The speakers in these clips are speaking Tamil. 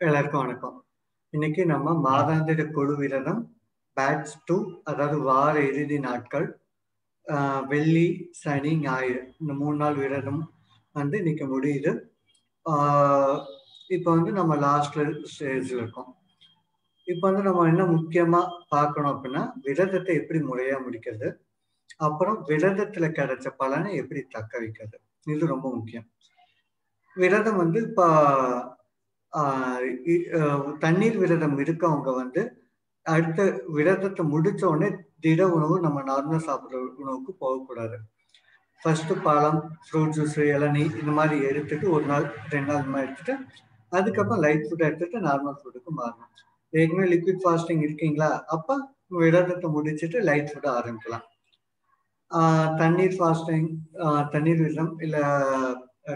எல்லாருக்கும் வணக்கம். இன்னைக்கு நம்ம மாதாந்திர குழு விரதம் பேட்ச் 2, அதாவது வார இறுதி நாட்கள், வெள்ளி, சனி, ஞாயிறு இந்த 3 நாள் விரதம் வந்து இன்னைக்கு முடியுது. இப்போ வந்து நம்ம லாஸ்ட் ஸ்டேஜ்ல இருக்கோம். இப்போ வந்து நம்ம என்ன முக்கியமா பார்க்கணும் அப்படின்னா, விரதத்தை எப்படி முறையா முடிக்கிறது, அப்புறம் விரதத்துல கிடைச்ச பலனை எப்படி தக்க வைக்கிறது, இது ரொம்ப முக்கியம். விரதம் வந்து இப்போ தண்ணீர் விரதம் இருக்கவங்க வந்து அடுத்த விரதத்தை முடிச்ச உடனே திட உணவு நம்ம நார்மலா சாப்பிட்ற உணவுக்கு போகக்கூடாது. ஃபர்ஸ்ட் பழம், ஃப்ரூட் ஜூஸ், இளநீ இந்த மாதிரி எடுத்துட்டு 1 நாள் 2 நாள் இந்த மாதிரி எடுத்துட்டு அதுக்கப்புறம் லைட் ஃபுட் எடுத்துட்டு நார்மல் ஃபுட்டுக்கு மாறணும். ஏற்கனவே லிக்விட் ஃபாஸ்டிங் இருக்கீங்களா, அப்ப விரதத்தை முடிச்சுட்டு லைட் ஃபுட் ஆரம்பிக்கலாம். தண்ணீர் ஃபாஸ்டிங், தண்ணீர் விரதம் இல்ல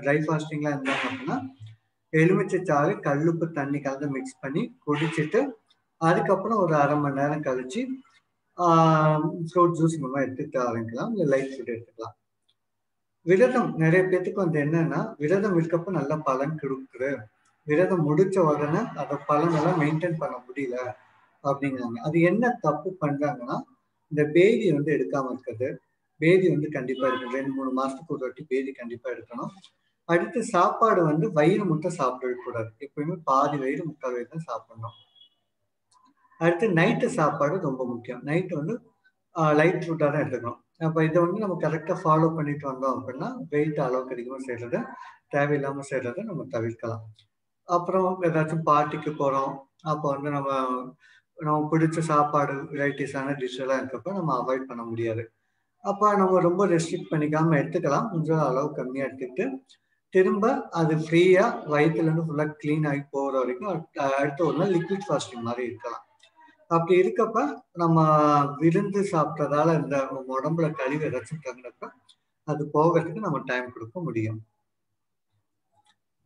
ட்ரை ஃபாஸ்டிங்லாம் இருந்தாங்க அப்படின்னா எலுமிச்சை சாறு, கல்லுப்பு, தண்ணி கலந்து மிக்ஸ் பண்ணி குடிச்சிட்டு அதுக்கப்புறம் ஒரு 1/2 மணி நேரம் கழிச்சு ஃப்ரூட் ஜூஸ் இந்த மாதிரி எடுத்துட்டு ஆரம்பிக்கலாம், இல்லை லைட் ஃபுட் எடுத்துக்கலாம். விரதம் நிறைய பேத்துக்கு வந்து என்னன்னா, விரதம் இருக்கப்ப நல்ல பலன் கொடுக்குது, விரதம் முடிச்ச உடனே அந்த பலன் எல்லாம் மெயின்டைன் பண்ண முடியல அப்படிங்கிறாங்க. அது என்ன தப்பு பண்றாங்கன்னா, இந்த பேதி வந்து எடுக்காம இருக்கிறது. பேதி வந்து கண்டிப்பா இருக்கு, 2-3 மாசத்துக்கு ஒரு வாட்டி பேதி கண்டிப்பா எடுக்கணும். அடுத்து சாப்பாடு வந்து வயிறு முட்டை சாப்பிடவே கூடாது, எப்பயுமே பாதி வயிறு முக்கால் வயிறு தான் சாப்பிடணும். அடுத்து நைட்டு சாப்பாடு ரொம்ப முக்கியம். நைட்டு வந்து லைட் ஃபுட்டாக தான் எடுத்துக்கணும். அப்போ இதை வந்து நம்ம கரெக்டாக ஃபாலோ பண்ணிட்டு வந்தோம் அப்படின்னா வெயிட் அளவுக்கு அதிகமாக செய்யறத, தேவையில்லாமல் செய்யறத நம்ம தவிர்க்கலாம். அப்புறம் ஏதாச்சும் பார்ட்டிக்கு போகிறோம், அப்போ வந்து நம்ம பிடிச்ச சாப்பாடு வெரைட்டிஸான டிஷ் எல்லாம் இருக்கப்ப நம்ம அவாய்ட் பண்ண முடியாது. அப்போ நம்ம ரொம்ப ரெஸ்ட்ரிக்ட் பண்ணிக்காம எடுத்துக்கலாம், கொஞ்சம் அளவு கம்மியாக எடுத்துக்கிட்டு திரும்ப அது ஃப்ரீயா வயிற்றுல இருந்து ஃபுல்லா கிளீன் ஆகி போகிற வரைக்கும் அடுத்த ஒரு நாள் லிக்விட் ஃபாஸ்டிங் மாதிரி இருக்கலாம். அப்படி இருக்கப்ப நம்ம விருந்து சாப்பிட்டதால இந்த உடம்புல கழிவு ஏதாச்சும் தங்கினப்ப அது போகிறதுக்கு நம்ம டைம் கொடுக்க முடியும்.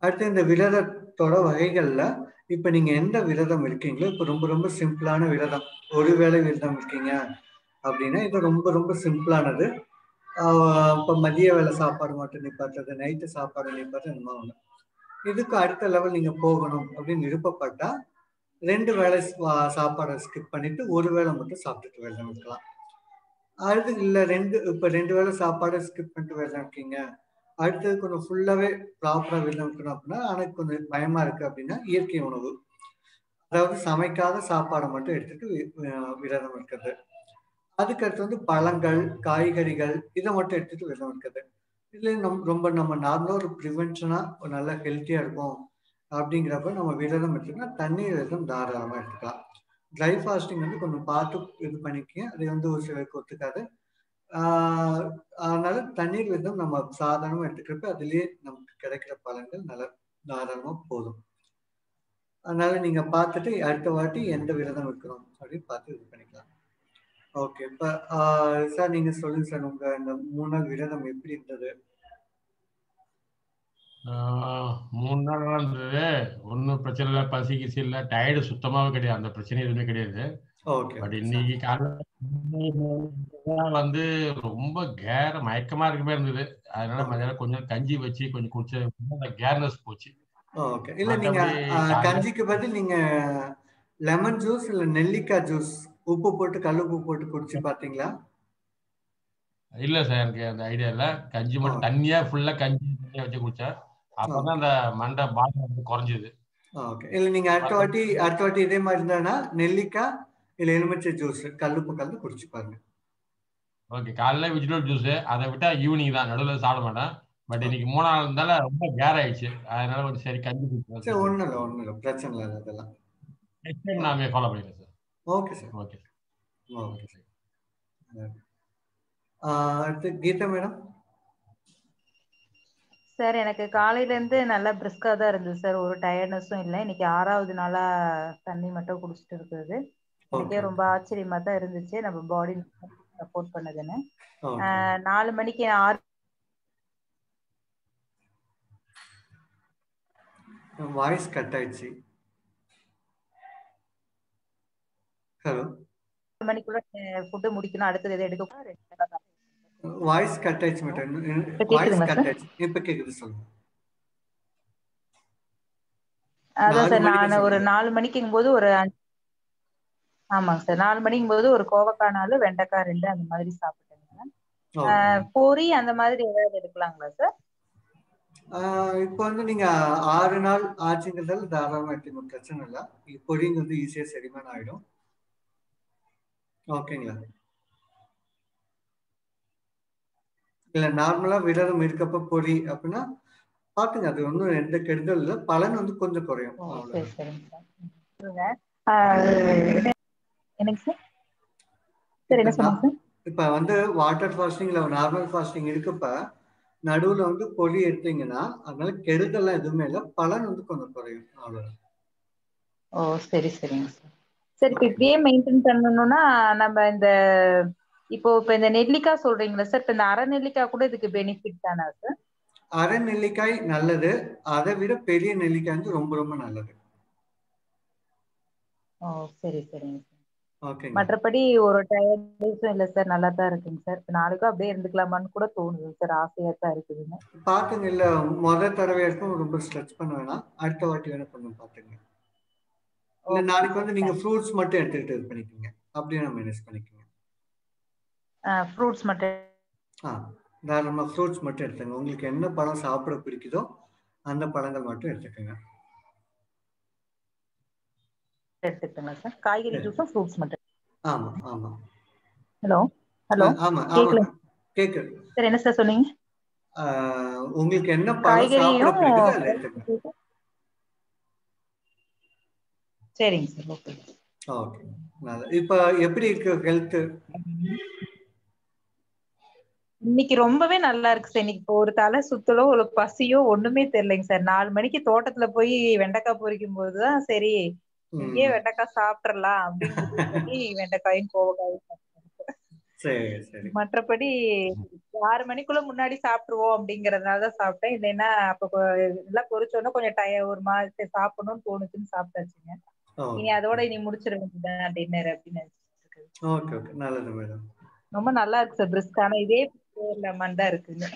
அடுத்து இந்த விரதத்தோட வகைகள்ல இப்ப நீங்க எந்த விரதம் இருக்கீங்களோ, இப்ப ரொம்ப ரொம்ப சிம்பிளான விரதம், ஒருவேளை விரதம் இருக்கீங்க அப்படின்னா இது ரொம்ப ரொம்ப சிம்பிளானது. இப்போ மதிய வேலை சாப்பாடு மட்டும் நிப்பாட்டுறது, நைட்டு சாப்பாடு நிப்பாட்டு இந்த மாதிரி. இதுக்கு அடுத்த லெவல் நீங்க போகணும் அப்படின்னு விருப்பப்பட்டா 2 வேளை சாப்பாடை ஸ்கிப் பண்ணிட்டு 1 வேளை மட்டும் சாப்பிட்டுட்டு விரதம் இருக்கலாம். அடுத்து இல்லை இப்போ 2 வேளை சாப்பாடை ஸ்கிப் பண்ணிட்டு விரதம் இருக்கீங்க, அடுத்தது கொஞ்சம் ஃபுல்லாவே ப்ராப்பரா விரதம் இருக்கணும் அப்படின்னா எனக்கு கொஞ்சம் பயமா இருக்கு அப்படின்னா இயற்கை உணவு, அதாவது சமைக்காத சாப்பாடை மட்டும் எடுத்துட்டு விரதம் இருக்கிறது. அதுக்கடுத்து வந்து பழங்கள், காய்கறிகள் இதை மட்டும் எடுத்துட்டு விரதம் இருக்கிறது. இதுல நம்ம நார்மலா ஒரு ப்ரிவென்ஷனா ஒரு நல்ல ஹெல்த்தியா இருக்கும் அப்படிங்கிறப்ப நம்ம விரதம் எடுத்துக்கலாம். தண்ணீர் விரதம் தாராளமா எடுத்துக்கலாம். ட்ரை ஃபாஸ்டிங் வந்து கொஞ்சம் பார்த்து இது பண்ணிக்கங்க, அது வந்து ஒரு சிலருக்கு ஒத்துக்காது. அதனால தண்ணீர் விரதம் நம்ம சாதாரணமா எடுத்துக்கிறப்ப அதுலயே நமக்கு கிடைக்கிற பலன்கள் நல்லா தாராளமா போதும். அதனால நீங்க பார்த்துட்டு அடுத்த வாட்டி எந்த விரதம் இருக்கிறோம் அப்படின்னு பார்த்து இது பண்ணிக்கலாம். ஓகே, இப்ப சார் நீங்க சொல்லுங்க சார், உங்க இந்த 3 நாள் விரதம் எப்படி இருந்தது? 3 நாள் இருந்தது, ஒன்றும் பிரச்சனை இல்லை, பசி கிசி இல்லை, டயர்டு சுத்தமாகவே கிடையாது, அந்த பிரச்சனை எதுவுமே கிடையாது. பட் இன்னைக்கு காலையில் வந்து ரொம்ப மயக்கமா இருக்க மாதிரி இருந்தது, அதனால மதியானம் கொஞ்சம் கஞ்சி வச்சு கொஞ்சம் குடிச்ச கேர்னஸ் போச்சு. ஓகே, இல்ல நீங்க கஞ்சிக்கு பதில் நீங்க லெமன் ஜூஸ் இல்ல நெல்லிக்காய் ஜூஸ் உப்பு போட்டு கல்லுப்பு போட்டு குடிச்சு பாத்தீங்களா? இல்ல சார், எனக்கு அந்த ஐடியா இல்ல. கஞ்சி மட்டும் தண்ணியா ஃபுல்லா கஞ்சி தண்ணியா வச்சு குடிச்சேன், அப்பதான் அந்த மண்டை பாரம் வந்து குறைஞ்சது. ஓகே, இல்ல நீங்க அடுத்த வாட்டி இதே மாதிரி இருந்தானா நெல்லிக்காய் இல்ல எலுமிச்சை ஜூஸ் கல்லுப்பு கலந்து குடிச்சு பாருங்க. ஓகே, காலைல வெஜிடபிள் ஜூஸ், அதை விட்டா ஈவினிங் தான், நடுவில் சாப்பிட மாட்டேன். பட் இன்னைக்கு 3 நாள் இருந்தால ரொம்ப கேர் ஆயிடுச்சு, அதனால கொஞ்சம் சரி கஞ்சி குடிச்சேன். சரி, ஒண்ணும் இல்லை, பிரச்சனை இல்லை, அதெல்லாம் நெக்ஸ்ட் டைம் நாம ஃபாலோ பண்ணிக்கிறேன் sir. Okay sir. Okay okay sir. அடுத்து கீதா மேடம். சார் எனக்கு காலையில இருந்து நல்லா பிரிஸ்கா தான் இருந்தது சார், ஒரு டயர்ட்னஸும் இல்லை. இன்னைக்கு 6வது நாளா தண்ணி மட்டும் குடிச்சிட்டு இருக்குது. எனக்கே ரொம்ப ஆச்சரியமா தான் இருந்துச்சு நம்ம பாடி சப்போர்ட் பண்ணதுன்னு. 4 மணிக்கு 6 வாய்ஸ் கட் ஆயிடுச்சு. ஹலோ, மணிக்குள்ள ஃபுட் முடிக்கணும், அடுத்தது எதை எடுக்க. வாய்ஸ் கட் ஆயிடுச்சு மேடம். வாய்ஸ் கட் ஆயிடுச்சு, இப்ப கேக்குது, சொல்லுங்க. அதான் 4 சார் மணிக்கு நான் ஒரு சொன்னீங்க. 4 மணிக்கும் போது ஆமாங்க சார் 4 மணிக்கும் போது ஒரு கோவக்காய் 4 வெண்டைக்காய் 2 அந்த மாதிரி சாப்பிட்டேங்க. ஓகே. பொரி அந்த மாதிரி ஏதாவது எடுக்கலாங்களா சார்? இப்போ வந்து நீங்க 6 நாள் ஆச்சுங்கிறதால தாராளமா எடுத்துக்கணும், பிரச்சனை இல்லை. பொரிங்கிறது ஈஸியா செரிமானம் ஆயிடும். ஓகேங்களா? இல்ல நார்மலா விரதம் இருக்கப்ப பொரி அப்படின்னா பாத்துங்க, அது ஒன்றும் எந்த கெடுதல் இல்லை, பலன் வந்து கொஞ்சம் குறையும். சரி அவ்வளவுதான். சரிங்க சார். என்னங்க சார்? சார் என்ன சொன்னீங்க சார்? இப்ப வந்து வாட்டர் ஃபாஸ்டிங் இல்ல நார்மல் ஃபாஸ்டிங் இருக்கப்ப நடுவுல வந்து பொரி எடுத்தீங்கன்னா அதனால கெடுதல்லாம் எதுவுமே இல்லை, பலன் வந்து கொஞ்சம் குறையும். அவ்வளவுதான். ஓ சரி சரிங்க சார். சரி இப்ப இப்படியே மெயின்டைன் பண்ணணும்னா நம்ம இப்போ இந்த நெல்லிக்காய் சொல்றீங்களா சார், இப்ப இந்த அரை நெல்லிக்காய் கூட இதுக்கு பெனிஃபிட் தானா சார்? அரை நெல்லிக்காய் நல்லது, அதை விட பெரிய நெல்லிக்காய் வந்து ரொம்ப ரொம்ப நல்லது. ஓ சரி சரிங்க சார். ஓகேங்க. மற்றபடி ஒரு டயர்டும் இல்லை சார், நல்லா தான் இருக்குங்க சார். இப்ப நாளைக்கும் அப்படியே இருந்துக்கலாமான்னு கூட தோணுது சார், ஆசையா தான் இருக்குதுங்க. பாத்துங்க, இல்ல முதல் தடவை இருக்கும் ரொம்ப ஸ்ட்ரெச் பண்ண வேணாம், அடுத்த வாட்டி வேணா கொஞ்சம் பாத்துங்க. இல்ல நாளைக்கு வந்து நீங்க ஃப்ரூட்ஸ் மட்டும் எடுத்துக்கிட்டு இது பண்ணிக்கோங்க, அப்படியே நம்ம மேனேஜ் பண்ணிக்கோங்க. ஃப்ரூட்ஸ் மட்டும் தாராளமா ஃப்ரூட்ஸ் மட்டும் எடுத்துங்க. உங்களுக்கு என்ன பழம் சாப்பிட பிடிக்குதோ அந்த பழங்கள் மட்டும் எடுத்துக்கோங்க. எடுத்துக்கோங்க சார். காய்கறி ஜூஸும் ஃப்ரூட்ஸ் மட்டும். ஆமா ஆமா. ஹலோ ஹலோ ஆமா கேக்கல கேக்குது சார், என்ன சார் சொன்னீங்க? உங்களுக்கு என்ன பழம் சாப்பிட பிடிக்குதோ அதை எடுத்துக்கோங்க. சரிங்க சார். Okay okay. இப்ப எப்படி இருக்கு ஹெல்த்? இன்னைக்கு ரொம்பவே நல்லா இருக்கு சார். இன்னைக்கு இப்போ ஒரு தலை சுத்தலோ ஒரு பசியோ ஒண்ணுமே தெரியலைங்க சார். 4 மணிக்கு தோட்டத்துல போய் வெண்டைக்காய் பொரிக்கும் போதுதான் சரி இங்கேயே வெண்டைக்காய் சாப்பிடலாம் அப்படின்னு சொல்லி வெண்டைக்காயும் கோவக்காயும். மற்றபடி 6 மணிக்குள்ள முன்னாடி சாப்பிட்டுருவோம் அப்படிங்கறதுனாலதான் சாப்பிட்டேன். இல்லைன்னா அப்ப எல்லாம் பொரிச்சோன்னா கொஞ்சம் ஒரு மாதிரி சாப்பிடணும்னு தோணுச்சுன்னு சாப்பிட்டாச்சுங்க. இனி அதோட முடிச்சிட வேண்டியதான் டின்னர் அப்படின்னு நினைச்சிட்டு. ஓகே ஓகே, நல்லது மேடம். ரொம்ப நல்லா இருக்கு சார், பிரிஸ்கான இதே லெமன் தான் இருக்குங்க.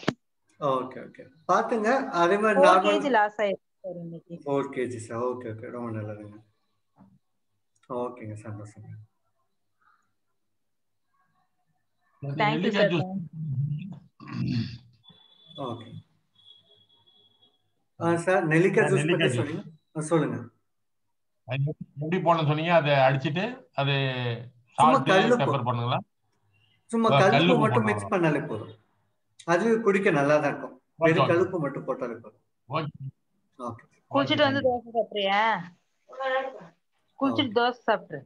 ஓகே ஓகே, பாத்துங்க. அதே மாதிரி 4 kg லாஸ் ஆயிருக்கு சார் இன்னைக்கு. 4 kg சார். ஓகே ஓகே, ரொம்ப நல்லதுங்க. ஓகேங்க, சந்தோஷம். Thank you sir. ஓகே சார், நெல்லிக்காய் ஜூஸ் பத்தி சொல்லுங்க. சொல்லுங்க. எப்படி போடணும் சொன்னீங்க? அதை அடிச்சிட்டு அது சும்மா சால்ட் பெப்பர் பண்ணுங்களா? சும்மா கல்லுப்பு மட்டும் மிக்ஸ் பண்ணாலே போதும், அது குடிக்க நல்லா தான் இருக்கும். வெறும் கல்லுப்பு மட்டும் போட்டாலே போதும். ஓகே. குளிச்சிட்டு வந்து தோசை சாப்பிடுறியா? குளிச்சிட்டு தோசை சாப்பிடு.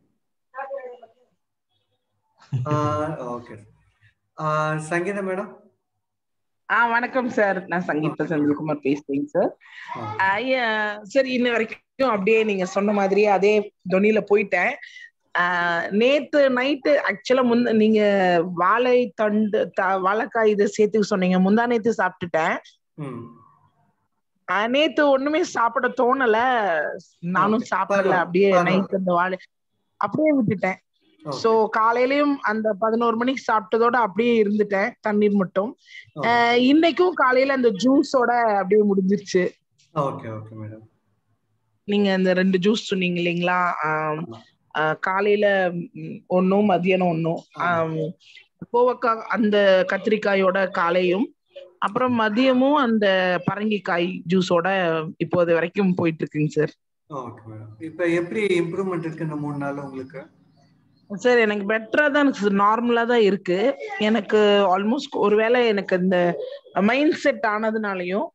ஓகே. சங்கீதா மேடம். வணக்கம் சார், நான் சங்கீதா செந்தில்குமார் பேசுறேங்க சார். சரி, இன்ன வரைக்கும் அப்படியே நீங்க சொன்ன மாதிரியே அதே தொனியில போயிட்டேன். நேத்து நைட்டு ஆக்சுவலா நீங்க வாழைக்காய் இதை சேர்த்து சொன்னீங்க, முந்தா நேத்து சாப்பிட்டுட்டேன். நேத்து ஒண்ணுமே சாப்பிட தோணல, நானும் சாப்பிடல. அப்படியே நைட் அந்த வாழை அப்படியே விட்டுட்டேன். சோ காலையிலயும் அந்த 11 மணிக்கு சாப்பிட்டதோட அப்படியே இருந்துட்டேன், தண்ணீர் மட்டும். இன்னைக்கும் காலையில அந்த ஜூஸோட அப்படியே முடிஞ்சிருச்சு. நீங்க அந்த 2 ஜூஸ் சொன்னீங்க இல்லைங்களா, காலையில ஒன்னும் மதியானம் ஒன்னும், கோவக்காய் அந்த கத்திரிக்காயோட காலையும், அப்புறம் மதியமும் அந்த பரங்கிக்காய் ஜூஸோட இப்போது வரைக்கும் போயிட்டு இருக்குங்க சார். இப்ப எப்படி இம்ப்ரூவ்மெண்ட் இருக்கு இந்த 3 நாள் உங்களுக்கு? சார் எனக்கு பெட்டரா தான் நார்மலா தான் இருக்கு. எனக்கு ஆல்மோஸ்ட் ஒருவேளை எனக்கு இந்த மைண்ட் செட் ஆனதுனாலயும்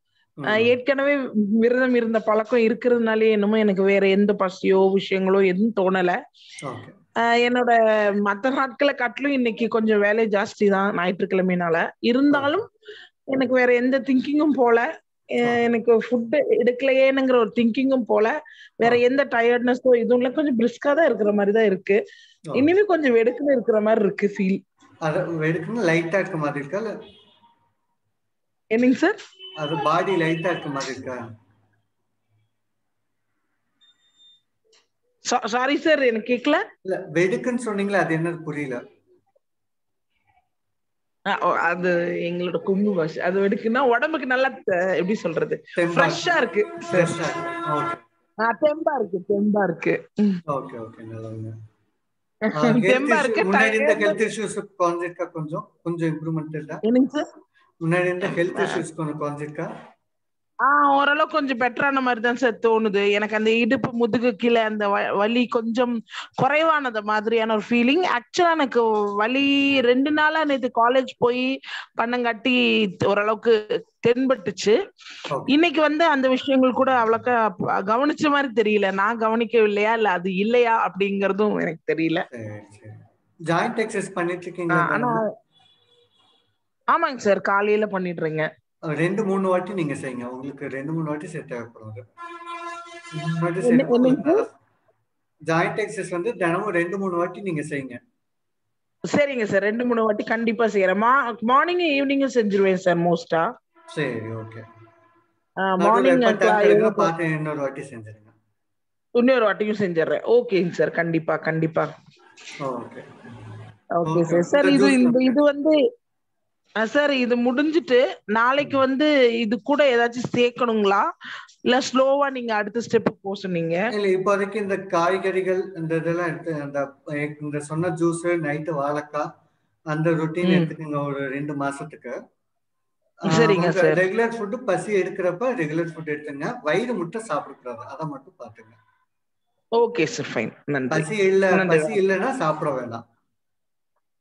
ஏற்கனவே விரதம் இருந்த பழக்கம் இருக்கிறதுனாலே என்னமோ எனக்கு வேற எந்த பசியோ விஷயங்களோ எதுவும் தோணல. என்னோட மற்ற நாட்களை காட்டிலும் இன்னைக்கு கொஞ்சம் வேலை ஜாஸ்தி தான் ஞாயிற்றுக்கிழமைனால. இருந்தாலும் எனக்கு வேற எந்த திங்கிங்கும் போல, எனக்கு ஃபுட் எடுக்கலையேனுங்கிற ஒரு திங்கிங்கும் போல, வேற எந்த டயர்ட்னஸோ இதுவும் இல்ல. கொஞ்சம் பிரிஸ்கா தான் இருக்கிற மாதிரி தான் இருக்கு. இனிமே கொஞ்சம் வெடுக்குன்னு இருக்கிற மாதிரி இருக்கு ஃபீல். அது வெடுக்குன்னு லைட்டா இருக்க மாதிரி இருக்கா? என்னங்க சார்? அது பாடி லைட்டா இருக்க மாதிரி இருக்கா? சாரி சார், எனக்கு கேட்கல. இல்ல, வெடுக்குன்னு சொன்னீங்களா, அது என்னது புரியல. அது எங்களோட கும்பு பாஷை. அது வெடுக்குன்னா உடம்புக்கு நல்லா எப்படி சொல்றது, ஃப்ரெஷ்ஷா இருக்கு. ஃப்ரெஷ்ஷா இருக்கு. ஓகே. தெம்பா இருக்கு. ஓகே ஓகே நல்லதுங்க. தெம்பா இருக்கு. முன்னாடி இருந்த ஹெல்த் இஷ்யூஸ் குறைஞ்சிருக்கா? கொஞ்சம் இம்ப்ரூவ்மெண்ட் இல்ல? என்னங்க சார்? முன்னாடி இருந்த ஹெல்த் இஷ்யூஸ் கொஞ்சம் குறைஞ்சிருக்கா? ஓரளவு கொஞ்சம் பெட்டரான மாதிரி தான் சார் தோணுது. எனக்கு அந்த இடுப்பு முதுகு கீழே அந்த வலி கொஞ்சம் குறைவானது மாதிரியான ஒரு ஃபீலிங். ஆக்சுவலா எனக்கு வலி 2 நாளா நேற்று காலேஜ் போய் பண்ணங்காட்டி ஓரளவுக்கு தென்பட்டுச்சு. இன்னைக்கு வந்து அந்த விஷயங்கள் கூட அவ்வளோக்கா கவனிச்ச மாதிரி தெரியல. நான் கவனிக்கவில்லையா இல்ல அது இல்லையா அப்படிங்கறதும் எனக்கு தெரியல. ஜாயிண்ட் எக்ஸசைஸ் பண்ணிட்டு இருக்கீங்களா? ஆனா ஆமாங்க சார், காலையில பண்ணிடுறேங்க. 2-3 வாட்டி நீங்க செய்யுங்க. உங்களுக்கு 2-3 வாட்டி செட் ஆகக்கூடாது. ஜாயிண்ட் எக்ஸசைஸ் வந்து தினமும் 2-3 வாட்டி நீங்க செய்யுங்க. சரிங்க சார், 2-3 வாட்டி கண்டிப்பா செய்யறேன். மார்னிங் ஈவினிங்கும் செஞ்சிருவேன் சார் மோஸ்டா. சரி ஓகே. மார்னிங் பார்த்து இன்னொரு வாட்டி செஞ்சிருங்க. இன்னொரு வாட்டியும் செஞ்சிடறேன். ஓகேங்க சார், கண்டிப்பா கண்டிப்பா. Okay okay sir. சார் இது வந்து சார் இது முடிஞ்சிட்டு நாளைக்கு வந்து இது கூட ஏதாச்சும் சேர்க்கணுங்களா இல்ல ஸ்லோவா நீங்க அடுத்த ஸ்டெப் போக சொன்னீங்க? இல்ல இப்போதைக்கு இந்த காய்கறிகள் இந்த இதெல்லாம் எடுத்து இந்த சொன்ன ஜூஸ் நைட்டு வாழைக்காய் அந்த ரொட்டீன் எடுத்துக்கோங்க ஒரு 2 மாசத்துக்கு. சரிங்க சார். ரெகுலர் ஃபுட் பசி எடுக்கிறப்ப ரெகுலர் ஃபுட் எடுத்துங்க. வயிறு முட்டை சாப்பிடக்கூடாது, அதை மட்டும் பாத்துங்க. Okay sir, fine. நன்றி. பசி இல்லைன்னா சாப்பிட வேண்டாம்.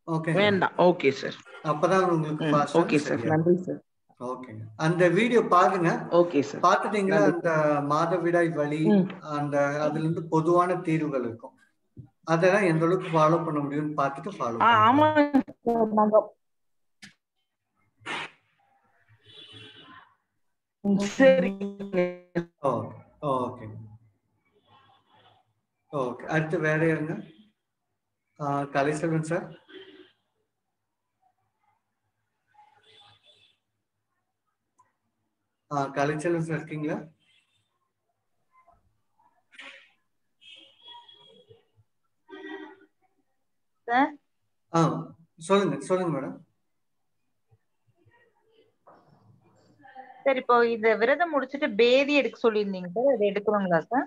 ஓகே வேண்டாம். Okay sir. அப்பதான் உங்களுக்கு ஃபாஸ்டா. ஓகே சார், நன்றி சார். ஓகேங்க. அந்த வீடியோ பாருங்க. Okay sir. பாத்துட்டீங்களா? அந்த மாதவிடாய் வலி அந்த அதுல இருந்து பொதுவான தீர்வுகள் இருக்கும். அதெல்லாம் எந்த அளவுக்கு ஃபாலோ பண்ண முடியும்னு பார்த்துட்டு ஃபாலோ பண்ணுங்க. ஆமா சார். சரி. Okay okay. அடுத்து வேற யாருங்க? கலைசெல்வன் சார். கலைச்செல்வன் சார் இருக்கீங்களா? சொல்லுங்க மேடம். சார் இப்போ இந்த விரதம் முடிச்சிட்டு பேதி எடுக்க சொல்லியிருந்தீங்க சார், அது எடுக்கணுங்களா சார்?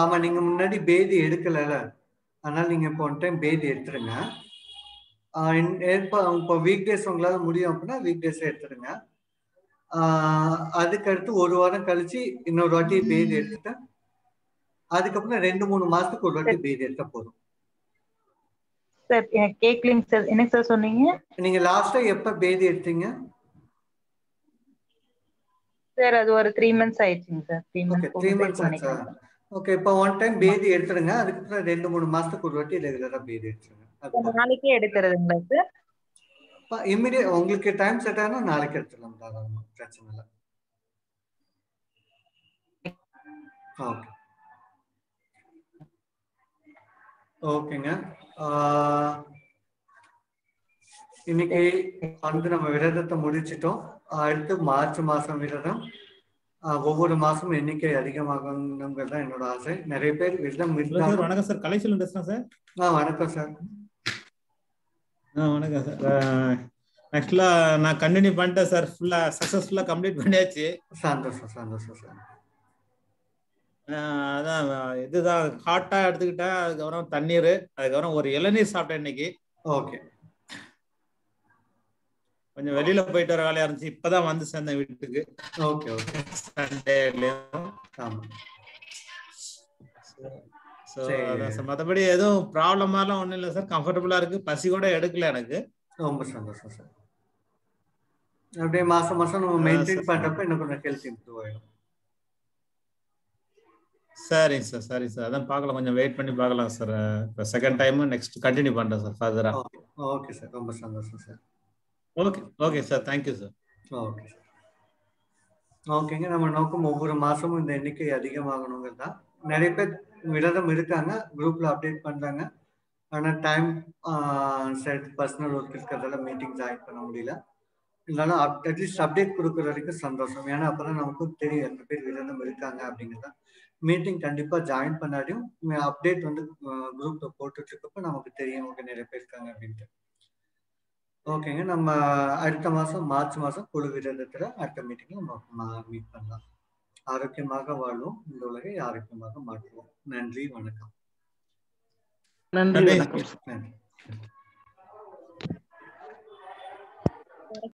ஆமா, நீங்க முன்னாடி பேதி எடுக்கல, அதனால நீங்க இப்போ ஒன் டைம் பேதி எடுத்துருங்க. இப்போ வீக் டேஸ் உங்களால முடியும் அப்படின்னா வீக் டேஸ் எடுத்துருங்க. அதுக்கு அடுத்து 1 வாரம் கழிச்சு இன்னொரு வாட்டி பேதி எடுத்துட்டு அதுக்கப்புறம் 2-3 மாசத்துக்கு ஒரு வாட்டி பேதி எடுத்தா போதும். சார் எனக்கு கேட்கலீங்க சார், என்ன சார் சொன்னீங்க? நீங்க லாஸ்டா எப்ப பேதி எடுத்தீங்க? சார் அது ஒரு 3 months ஆயிடுச்சுங்க சார். 3 months ஆச்சா? ஓகே, இப்போ ஒன் டைம் பேதி எடுத்துருங்க. அதுக்கப்புறம் 2-3 மாசத்துக்கு ஒரு வாட்டி ரெகுலரா பேதி எடுத்துருங்க. நாளைக்கே எடுக்கிறதுங்களா சார்? இமிடியேட் உங்களுக்கு டைம் செட் ஆனா நாளைக்கு எடுத்துடலாம், தாராளமா பிரச்சனை இல்லை. ஓகே ஓகேங்க. இன்னைக்கு வந்து நம்ம விரதத்தை முடிச்சிட்டோம். அடுத்து மார்ச் மாசம் விரதம். ஒவ்வொரு மாசமும் எண்ணிக்கை அதிகமாகணுங்கிறது தான் என்னோட ஆசை. நிறைய பேர் விரதம் இருந்தாலும். வணக்கம் சார், கலைச்செல்வன் பேசுறேன் சார். வணக்கம் சார். வணக்கம் சார். ஆக்சுவலா நான் கண்டினியூ பண்ணிட்டேன் சார், ஃபுல்லா சக்சஸ்ஃபுல்லா கம்ப்ளீட் பண்ணியாச்சு. சந்தோஷம் சார். அதான் இதுதான் ஹாட்டா எடுத்துக்கிட்டேன். அதுக்கப்புறம் தண்ணீர், அதுக்கப்புறம் ஒரு இளநீர் சாப்பிட்டேன் இன்னைக்கு. ஓகே. கொஞ்சம் வெளியில போயிட்டு வர வேலையா இருந்துச்சு, இப்பதான் வந்து சேர்ந்தேன் வீட்டுக்கு. Okay Sunday. மற்றபடி எதுவும் ப்ராப்ளமாலாம் ஒன்றும் இல்லை சார், கம்ஃபர்டபுளா இருக்கு. பசி கூட எடுக்கல எனக்கு. ரொம்ப சந்தோஷம் சார். அப்படியே மாசம் நம்ம மெயின்டைன் பண்றப்ப இன்னும் கொஞ்சம் ஹெல்த் இம்ப்ரூவ் ஆயிடும். சரிங்க சார், சரி சார். அதான் பார்க்கலாம், கொஞ்சம் வெயிட் பண்ணி பார்க்கலாம் சார். இப்போ செகண்ட் டைம் நெக்ஸ்ட் கண்டினியூ பண்றேன் சார் ஃபர்தரா. ஓகே சார், ரொம்ப சந்தோஷம் sir. Okay sir, thank you sir. Okay sir. ஓகேங்க. நம்ம நோக்கம் ஒவ்வொரு மாசமும் இந்த எண்ணிக்கை அதிகமாகணுங்கிறது தான். நிறைய பேர் விரதம் இருக்காங்க, குரூப்ல அப்டேட் பண்றாங்க. ஆனால் டைம் செட் பர்சனல் ஒர்க் இருக்கிறதால மீட்டிங் ஜாயின் பண்ண முடியல. இருந்தாலும் அட்லீஸ்ட் அப்டேட் கொடுக்குற வரைக்கும் சந்தோஷம். ஏன்னா அப்பதான் நமக்கும் தெரியும் எத்தனை பேர் விரதம் இருக்காங்க அப்படிங்கிறத. மீட்டிங் கண்டிப்பா ஜாயின் பண்ணாடியும் அப்டேட் வந்து குரூப்ல போட்டுட்டு இருக்கப்ப நமக்கு தெரியும் நிறைய பேர் இருக்காங்க அப்படின்ட்டு. ஓகேங்க. நம்ம அடுத்த மாசம் மார்ச் மாசம் குழு விரதத்துல அடுத்த மீட்டிங்ல நம்ம மீட் பண்ணலாம். ஆரோக்கியமாக வாழ்வோம், இந்த உலகை ஆரோக்கியமாக மாற்றுவோம். நன்றி, வணக்கம். நன்றி, வணக்கம். நன்றி.